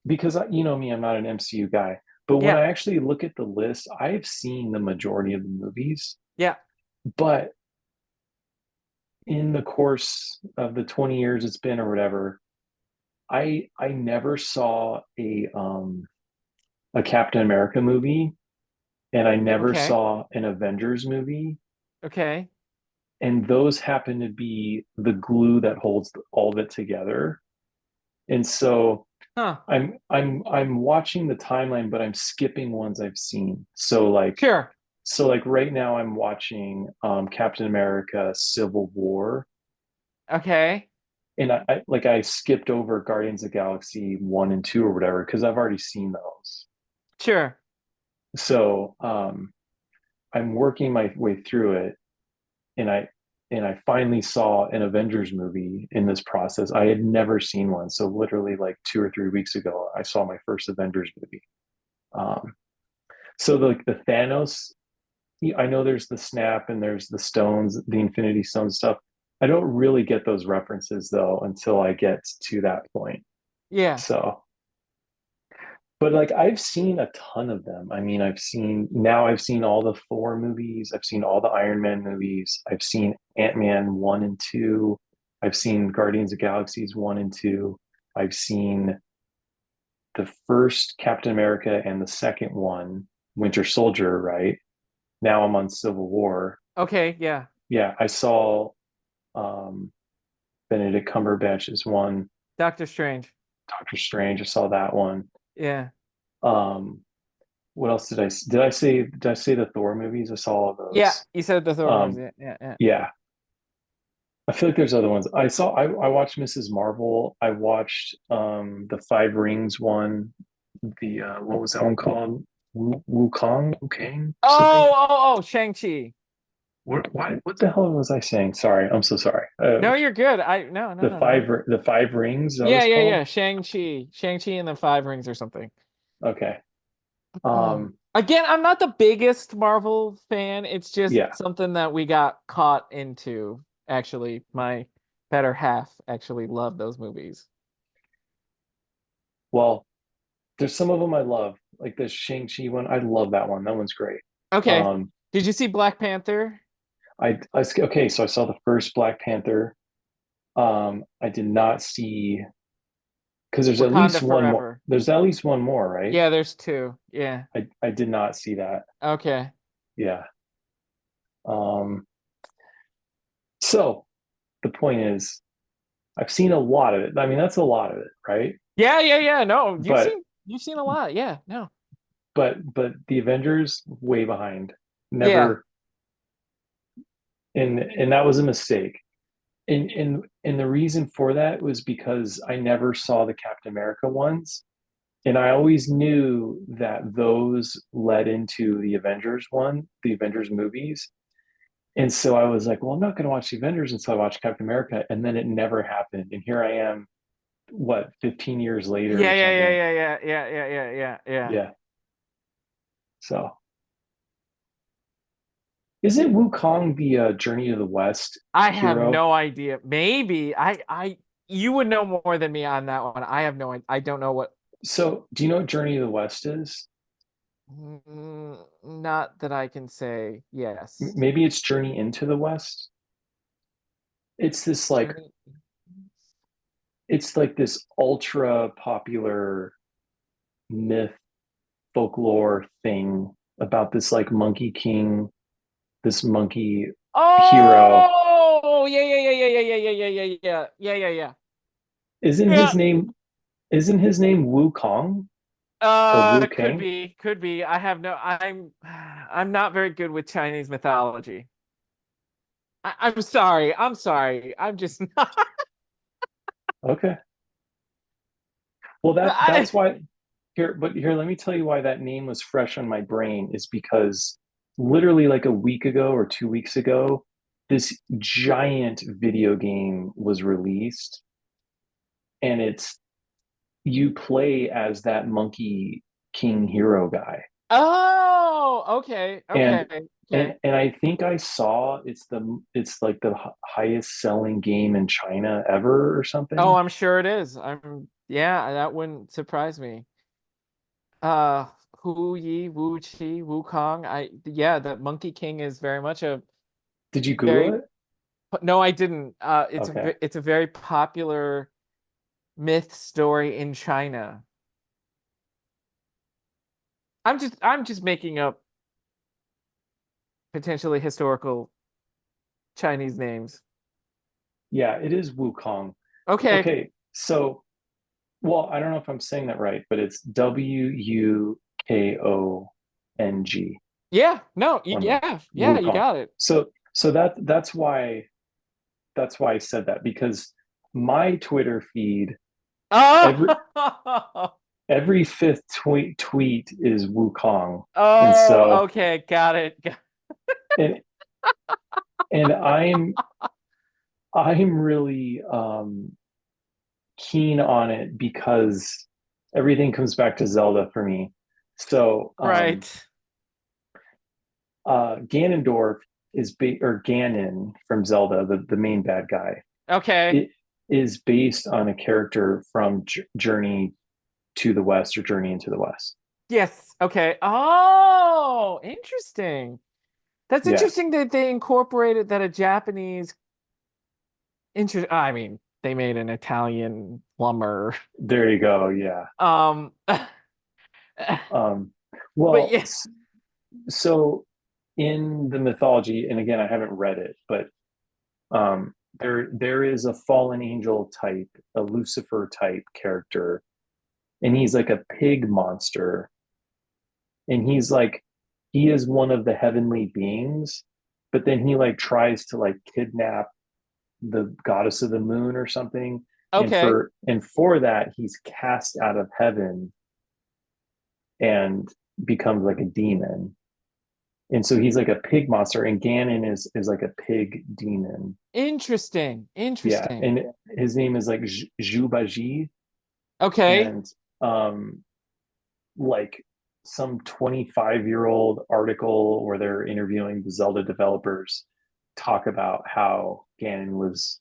because you know me, I'm not an MCU guy. But when Yeah. I actually look at the list, I've seen the majority of the movies. Yeah. But in the course of the 20 years it's been or whatever, I never saw a Captain America movie, and I never Okay. saw an Avengers movie. Okay. And those happen to be the glue that holds all of it together. And so Huh. I'm watching the timeline, but I'm skipping ones I've seen. Sure. So like right now I'm watching Captain America Civil War. Okay. And I skipped over Guardians of the Galaxy 1 and 2 or whatever because I've already seen those. Sure. So I'm working my way through it, and I finally saw an Avengers movie in this process. I had never seen one, so literally like 2 or 3 weeks ago, I saw my first Avengers movie. Um, so the Thanos, I know there's the snap and there's the stones, the Infinity Stone stuff. I don't really get those references though until I get to that point. Yeah. So, but like I've seen a ton of them. I mean, I've seen all the Thor movies, I've seen all the Iron Man movies, I've seen Ant-Man 1 and 2, I've seen Guardians of Galaxies 1 and 2, I've seen the first Captain America and the second one, Winter Soldier, right? Now I'm on Civil War. Okay. Yeah. Yeah, I saw um Benedict Cumberbatch's one, Doctor Strange. Doctor Strange. I saw that one. Yeah. Um, what else did I say the Thor movies? I saw all of Yeah. those. You said the Thor movies. Um, Yeah. Yeah. Yeah. yeah, I feel like there's other ones. I watched Mrs. Marvel. I watched the Five Rings one. The what was that one called? Wu Kang or something. Oh. Shang-Chi. What the hell was I saying? Sorry, I'm so sorry. No, you're good. No, no, no, no. The Five Rings, that Yeah, was yeah, called? yeah. Shang-Chi and the Five Rings or something. Okay. Again, I'm not the biggest Marvel fan. It's just Yeah. something that we got caught into. Actually, my better half actually loved those movies. Well, there's some of them I love, like the Shang-Chi one. I love that one. That one's great. Okay. Um, Did you see Black Panther? okay, so I saw the first Black Panther. I did not see because there's at Wakanda least one more. Forever. There's at least one more, right? Yeah, there's two. Yeah. I did not see that. Okay. Yeah. Um, so the point is, I've seen a lot of it. I mean, that's a lot of it, right? Yeah, yeah, yeah. No, But you've seen a lot. Yeah, no. but the Avengers way behind. Yeah. Never, and that was a mistake. And the reason for that was because I never saw the Captain America ones. And I always knew that those led into the Avengers movies. And so I was like, well, I'm not going to watch the Avengers until I watch Captain America. And then it never happened. And here I am, what, 15 years later Yeah, or yeah, yeah, something. yeah, yeah, yeah, yeah, yeah, yeah, yeah. Yeah. So isn't Wukong the Journey to the West I have hero? no idea. Maybe you would know more than me on that one. I have no, I don't know what. So do you know what Journey to the West is? Not that I can say yes. Maybe it's Journey into the West. It's this like Journey. it's like this ultra popular myth folklore thing about this like monkey king, this monkey hero. Oh, yeah, yeah, yeah, yeah, yeah, yeah, yeah, yeah, yeah, yeah, yeah, yeah. Isn't Yeah. his name isn't his name Wu Kong or Wu Could Kang? be, could be. I have no. I'm not very good with Chinese mythology. I'm sorry. I'm sorry. I'm just not. Okay. Well, I, that's why here, let me tell you why that name was fresh on my brain is because literally like a week ago or 2 weeks ago, this giant video game was released, and it's you play as that monkey king hero guy. oh, okay, And okay, okay. I think I saw it's like the highest selling game in China ever or Oh, something. I'm sure it is. I'm. Yeah, that wouldn't surprise me. Uh, Hu Yi, Wu Chi, Wukong. Yeah, the Monkey King is very much a Did you Google very. it? No, I didn't. Okay. It's a very popular myth story in China. I'm just making up potentially historical Chinese names. Yeah, it is Wukong. Okay. Okay, so well, I don't know if I'm saying that right, but it's Wukong. Yeah. No. One word. Yeah. You Wukong. got it. So that's why I said that because my Twitter feed every Oh. every fifth tweet is Wukong. And Oh. so Okay. Got it. and and I'm really keen on it because everything comes back to Zelda for me. So Right. Ganondorf or Ganon from Zelda, the main bad guy. Okay. It is based on a character from Journey to the West or Journey into the West. Yes. Okay. Oh, interesting. That's Yeah, interesting that they incorporated that a Japanese I mean, they made an Italian plumber. there you go. Yeah. But Um, well, yeah. so in the mythology, and again, I haven't read it, but there is a fallen angel type, a Lucifer type character, and he's like a pig monster, and he is one of the heavenly beings, but then he like tries to like kidnap the goddess of the moon or something, Okay. and for that he's cast out of heaven and becomes like a demon. And so he's like a pig monster, and Ganon is like a pig demon. Interesting. Yeah, Interesting. and his name is like Zhubaji, Okay. and like some 25-year-old article where they're interviewing the Zelda developers talk about how Ganon was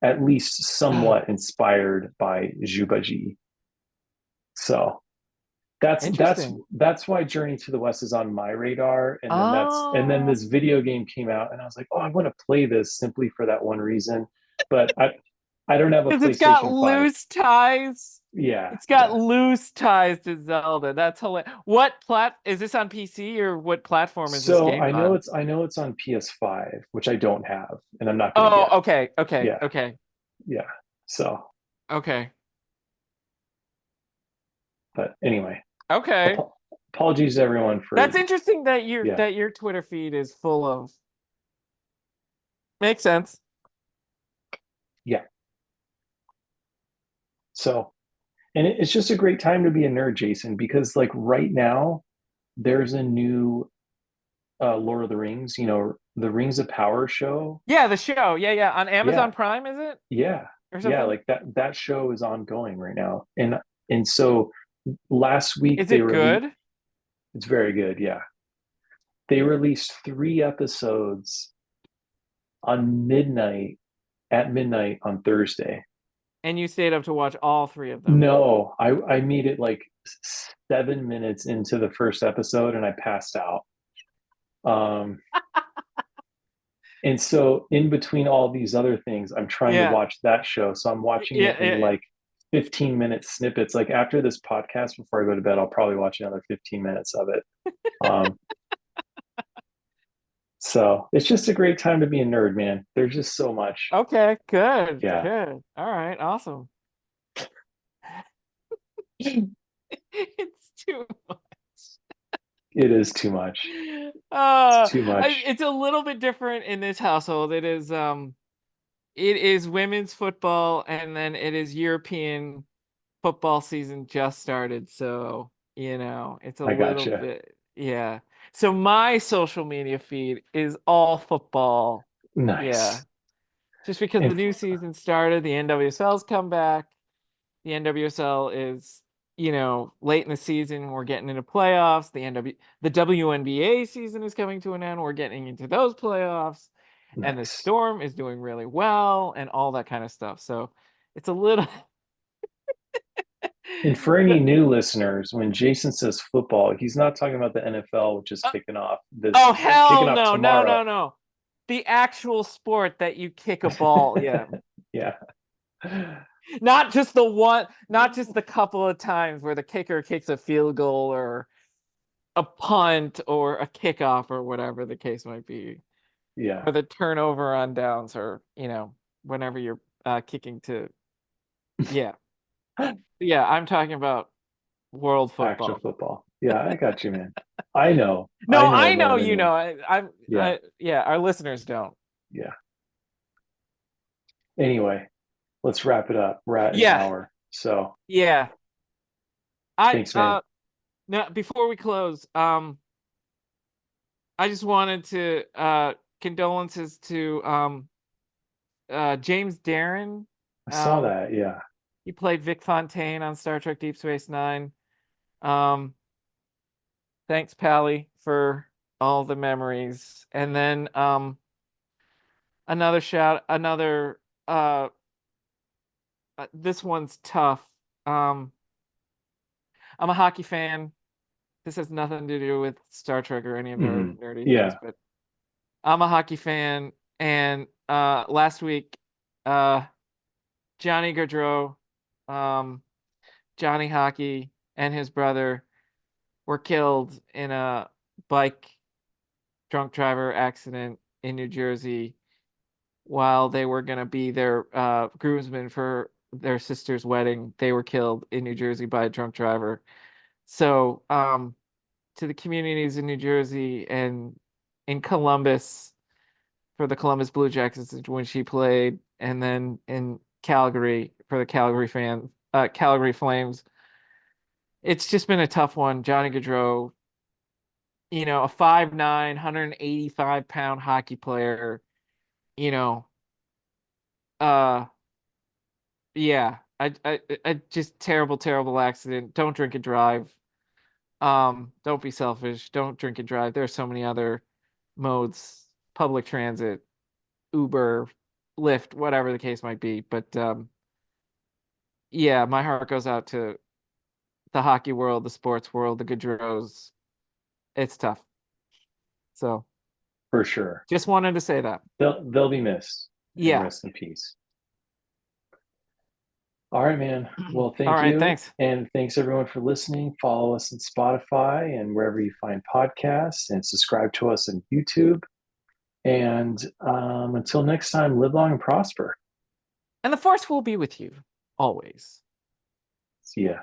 at least somewhat inspired by Zhubaji. So Interesting. that's why Journey to the West is on my radar, and then Oh, this video game came out, and I was like, oh, I want to play this simply for that one reason, but I don't have a because it's got PlayStation 5. loose ties. Yeah, It's got yeah. loose ties to Zelda. That's hilarious. What is this on PC or what platform is this So game on? I know it's on PS5, which I don't have, and I'm not going to get. Oh, okay, okay, Yeah, okay, yeah. So, okay, but anyway, okay. apologies to everyone That's for interesting that yeah, your Twitter feed is full of. Makes sense. yeah. So, and it's just a great time to be a nerd, Jason, because like right now there's a new Lord of the Rings, the Rings of Power show. Yeah, the show. Yeah. On Yeah, Amazon Prime, is it yeah, or yeah. something? Like that show is ongoing right now, and so last week Is they it released. good? It's very good. Yeah, they released 3 episodes on midnight at midnight on Thursday. And you stayed up to watch all three of them. No, I made it like 7 minutes into the first episode and I passed out. Um, and so in between all these other things, I'm trying to Yeah, watch that show. So I'm watching it in yeah. like 15-minute snippets. Like after this podcast, before I go to bed, I'll probably watch another 15 minutes of it. Um, so it's just a great time to be a nerd, man. There's just so much. Okay, good, Yeah. good. All right, awesome. It's too much. It is too much. It's too much. It's a little bit different in this household. It is women's football, and then it is European football season just started. So, it's a I little gotcha. bit, yeah. So my social media feed is all football. Yeah. Nice. Just because the And new season started, the NWSL's come back. The NWSL is, late in the season. We're getting into playoffs. The WNBA season is coming to an end. We're getting into those playoffs, and the nice. Storm is doing really well, and all that kind of stuff. So it's a little, And for any new listeners, when Jason says football, he's not talking about the NFL, which is Uh, this oh hell kicking off no, no, tomorrow. no, no. The actual sport that you kick a ball, yeah. Yeah. Not just the one, not just the couple of times where the kicker kicks a field goal or a punt or a kickoff or whatever the case might be. Yeah. Or the turnover on downs or, whenever you're kicking to, yeah. Yeah, I'm talking about world Actual football. football. Yeah, I got you, man. I know. No, I know I more know than you you. know. Yeah. Yeah, our listeners don't. Yeah. Anyway, let's wrap it up. We're at an Yeah, hour. So yeah. I thanks, man. Now before we close, I just wanted to condolences to James Darren. I saw Um, that. Yeah. he played Vic Fontaine on Star Trek Deep Space Nine. Um, thanks, Pally, for all the memories. And then another this one's tough. Um, I'm a hockey fan. This has nothing to do with Star Trek or any of our nerdy things, Yeah. but I'm a hockey fan, and last week, uh, Johnny Gaudreau, um, Johnny Hockey, and his brother were killed in a bike drunk driver accident in New Jersey while they were going to be their groomsmen for their sister's wedding. They were killed in New Jersey by a drunk driver. So, to the communities in New Jersey and in Columbus for the Columbus Blue Jackets when she played, and then in Calgary for the Calgary Flames. It's just been a tough one. Johnny Gaudreau, a 5'9", 185-pound hockey player, you know, uh, yeah, I just terrible, terrible accident. Don't drink and drive. Don't be selfish. Don't drink and drive. There's so many other modes, public transit, Uber, Lyft, whatever the case might be. But yeah, my heart goes out to the hockey world, the sports world, the Gaudreaus. It's tough. So For sure. just wanted to say that. They'll be missed and Yeah. rest in peace. All right, man. Well, All thank right. you. Thanks. And thanks everyone for listening. Follow us on Spotify and wherever you find podcasts and subscribe to us on YouTube. And until next time, live long and prosper. And the force will be with you always. See ya.